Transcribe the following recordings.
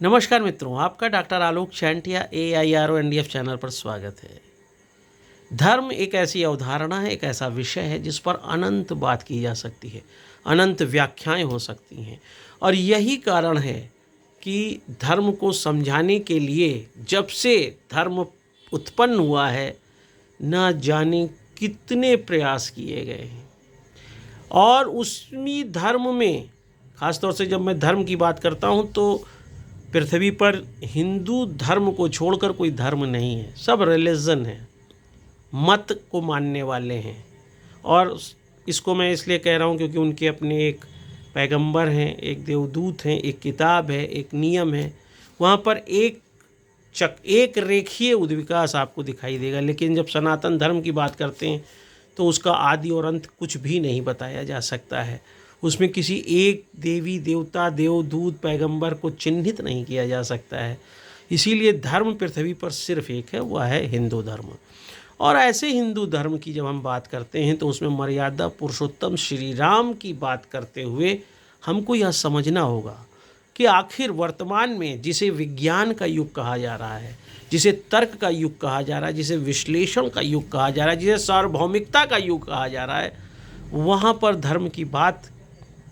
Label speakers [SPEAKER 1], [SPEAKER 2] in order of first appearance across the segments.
[SPEAKER 1] नमस्कार मित्रों, आपका डॉक्टर आलोक चैंटिया AIRONDF चैनल पर स्वागत है। धर्म एक ऐसी अवधारणा है, एक ऐसा विषय है जिस पर अनंत बात की जा सकती है, अनंत व्याख्याएं हो सकती हैं। और यही कारण है कि धर्म को समझाने के लिए जब से धर्म उत्पन्न हुआ है, न जाने कितने प्रयास किए गए हैं। और उसी धर्म में ख़ासतौर से जब मैं धर्म की बात करता हूँ तो पृथ्वी पर हिंदू धर्म को छोड़कर कोई धर्म नहीं है, सब रिलीजन है, मत को मानने वाले हैं। और इसको मैं इसलिए कह रहा हूँ क्योंकि उनके अपने एक पैगंबर हैं, एक देवदूत हैं, एक किताब है, एक नियम है। वहाँ पर एक रेखीय उद्विकास आपको दिखाई देगा, लेकिन जब सनातन धर्म की बात करते हैं तो उसका आदि और अंत कुछ भी नहीं बताया जा सकता है। उसमें किसी एक देवी देवता देवदूत पैगंबर को चिन्हित नहीं किया जा सकता है। इसीलिए धर्म पृथ्वी पर सिर्फ एक है, वह है हिंदू धर्म। और ऐसे हिंदू धर्म की जब हम बात करते हैं तो उसमें मर्यादा पुरुषोत्तम श्री राम की बात करते हुए हमको यह समझना होगा कि आखिर वर्तमान में जिसे विज्ञान का युग कहा जा रहा है, जिसे तर्क का युग कहा जा रहा है, जिसे विश्लेषण का युग कहा जा रहा है, जिसे सार्वभौमिकता का युग कहा जा रहा है, वहाँ पर धर्म की बात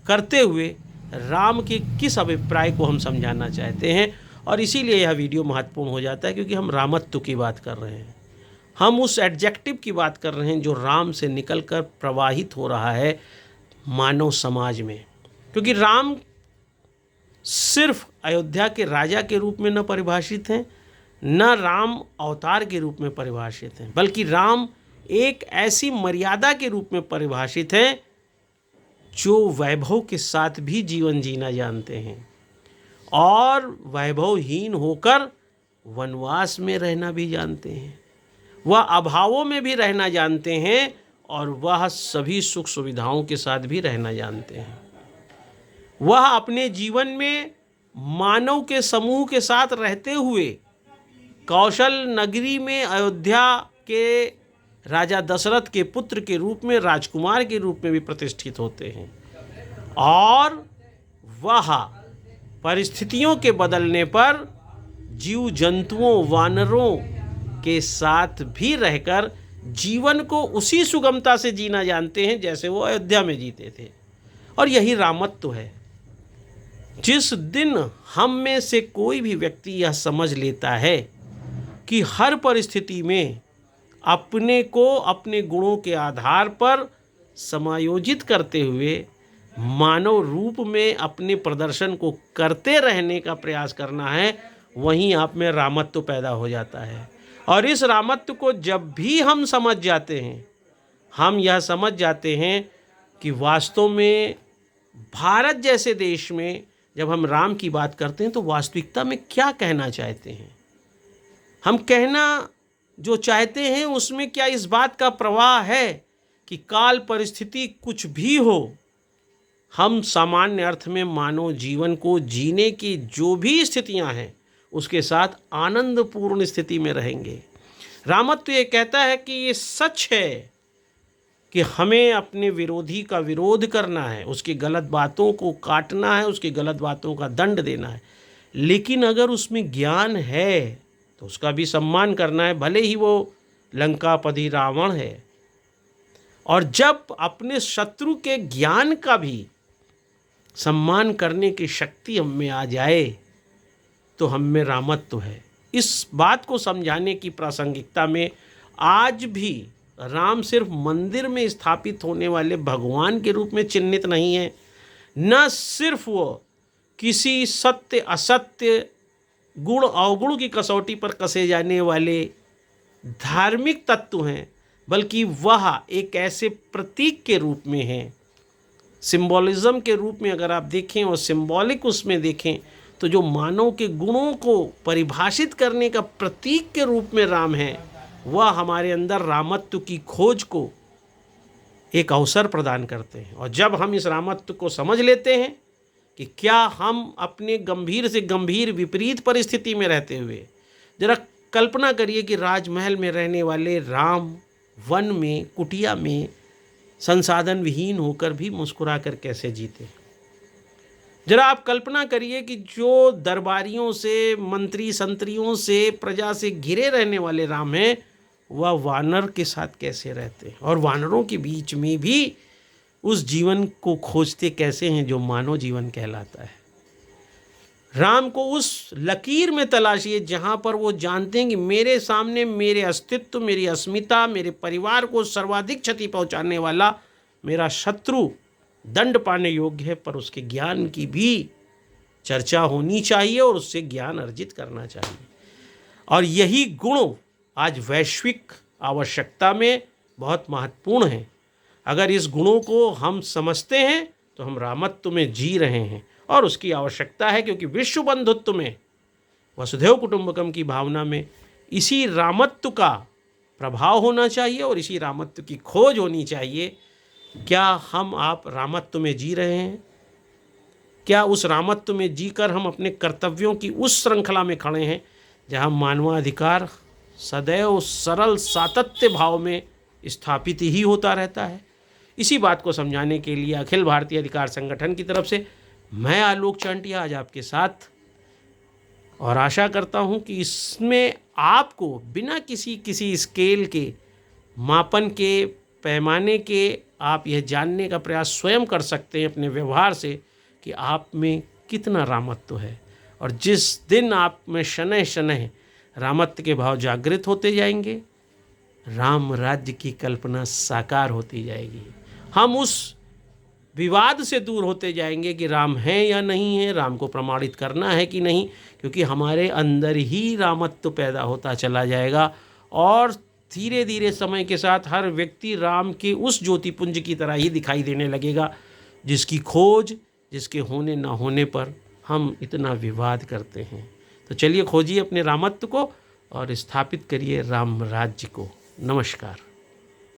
[SPEAKER 1] करते हुए राम के किस अभिप्राय को हम समझाना चाहते हैं। और इसीलिए यह वीडियो महत्वपूर्ण हो जाता है क्योंकि हम रामत्व की बात कर रहे हैं, हम उस एडजेक्टिव की बात कर रहे हैं जो राम से निकलकर प्रवाहित हो रहा है मानव समाज में। क्योंकि राम सिर्फ अयोध्या के राजा के रूप में न परिभाषित हैं, न राम अवतार के रूप में परिभाषित हैं, बल्कि राम एक ऐसी मर्यादा के रूप में परिभाषित हैं जो वैभव के साथ भी जीवन जीना जानते हैं और वैभवहीन होकर वनवास में रहना भी जानते हैं। वह अभावों में भी रहना जानते हैं और वह सभी सुख सुविधाओं के साथ भी रहना जानते हैं। वह अपने जीवन में मानव के समूह के साथ रहते हुए कौशल नगरी में अयोध्या के राजा दशरथ के पुत्र के रूप में, राजकुमार के रूप में भी प्रतिष्ठित होते हैं। और वह परिस्थितियों के बदलने पर जीव जंतुओं वानरों के साथ भी रहकर जीवन को उसी सुगमता से जीना जानते हैं जैसे वो अयोध्या में जीते थे। और यही रामत्व है। जिस दिन हम में से कोई भी व्यक्ति यह समझ लेता है कि हर परिस्थिति में अपने को अपने गुणों के आधार पर समायोजित करते हुए मानव रूप में अपने प्रदर्शन को करते रहने का प्रयास करना है, वहीं आप में रामत्व पैदा हो जाता है। और इस रामत्व को जब भी हम समझ जाते हैं, हम यह समझ जाते हैं कि वास्तव में भारत जैसे देश में जब हम राम की बात करते हैं तो वास्तविकता में क्या कहना चाहते हैं। हम कहना जो चाहते हैं उसमें क्या इस बात का प्रवाह है कि काल परिस्थिति कुछ भी हो, हम सामान्य अर्थ में मानव जीवन को जीने की जो भी स्थितियां हैं उसके साथ आनंदपूर्ण स्थिति में रहेंगे। रामत्व ये कहता है कि ये सच है कि हमें अपने विरोधी का विरोध करना है, उसकी गलत बातों को काटना है, उसकी गलत बातों का दंड देना है, लेकिन अगर उसमें ज्ञान है तो उसका भी सम्मान करना है, भले ही वो लंकापति रावण है। और जब अपने शत्रु के ज्ञान का भी सम्मान करने की शक्ति हम में आ जाए तो हम में रामत्व है। इस बात को समझाने की प्रासंगिकता में आज भी राम सिर्फ मंदिर में स्थापित होने वाले भगवान के रूप में चिन्हित नहीं है, न सिर्फ वो किसी सत्य असत्य गुण अवगुण की कसौटी पर कसे जाने वाले धार्मिक तत्व हैं, बल्कि वह एक ऐसे प्रतीक के रूप में है, सिंबॉलिज्म के रूप में अगर आप देखें और सिंबॉलिक उसमें देखें तो जो मानव के गुणों को परिभाषित करने का प्रतीक के रूप में राम है, वह हमारे अंदर रामत्व की खोज को एक अवसर प्रदान करते हैं। और जब हम इस रामत्व को समझ लेते हैं कि क्या हम अपने गंभीर से गंभीर विपरीत परिस्थिति में रहते हुए, जरा कल्पना करिए कि राजमहल में रहने वाले राम वन में कुटिया में संसाधन विहीन होकर भी मुस्कुरा कर कैसे जीते। जरा आप कल्पना करिए कि जो दरबारियों से, मंत्री संतरियों से, प्रजा से घिरे रहने वाले राम हैं, वह वानर के साथ कैसे रहते हैं, और वानरों के बीच में भी उस जीवन को खोजते कैसे हैं जो मानव जीवन कहलाता है। राम को उस लकीर में तलाशिए जहाँ पर वो जानते हैं कि मेरे सामने मेरे अस्तित्व, मेरी अस्मिता, मेरे परिवार को सर्वाधिक क्षति पहुँचाने वाला मेरा शत्रु दंड पाने योग्य है, पर उसके ज्ञान की भी चर्चा होनी चाहिए और उससे ज्ञान अर्जित करना चाहिए। और यही गुण आज वैश्विक आवश्यकता में बहुत महत्वपूर्ण है। अगर इस गुणों को हम समझते हैं तो हम रामत्व में जी रहे हैं, और उसकी आवश्यकता है, क्योंकि विश्व बंधुत्व में, वसुधैव कुटुंबकम की भावना में इसी रामत्व का प्रभाव होना चाहिए और इसी रामत्व की खोज होनी चाहिए। क्या हम आप रामत्व में जी रहे हैं? क्या उस रामत्व में जीकर हम अपने कर्तव्यों की उस श्रृंखला में खड़े हैं जहां मानवाधिकार सदैव सरल सातत्य भाव में स्थापित ही होता रहता है? इसी बात को समझाने के लिए अखिल भारतीय अधिकार संगठन की तरफ से मैं आलोक चांटिया आज आपके साथ, और आशा करता हूं कि इसमें आपको बिना किसी स्केल के, मापन के, पैमाने के, आप यह जानने का प्रयास स्वयं कर सकते हैं अपने व्यवहार से कि आप में कितना रामत्व है। और जिस दिन आप में शनैः शनैः रामत्व के भाव जागृत होते जाएंगे, राम राज्य की कल्पना साकार होती जाएगी। हम उस विवाद से दूर होते जाएंगे कि राम है या नहीं है, राम को प्रमाणित करना है कि नहीं, क्योंकि हमारे अंदर ही रामत्व पैदा होता चला जाएगा। और धीरे धीरे समय के साथ हर व्यक्ति राम के उस ज्योतिपुंज की तरह ही दिखाई देने लगेगा, जिसकी खोज, जिसके होने ना होने पर हम इतना विवाद करते हैं। तो चलिए खोजिए अपने रामत्व को और स्थापित करिए राम राज्य को। नमस्कार।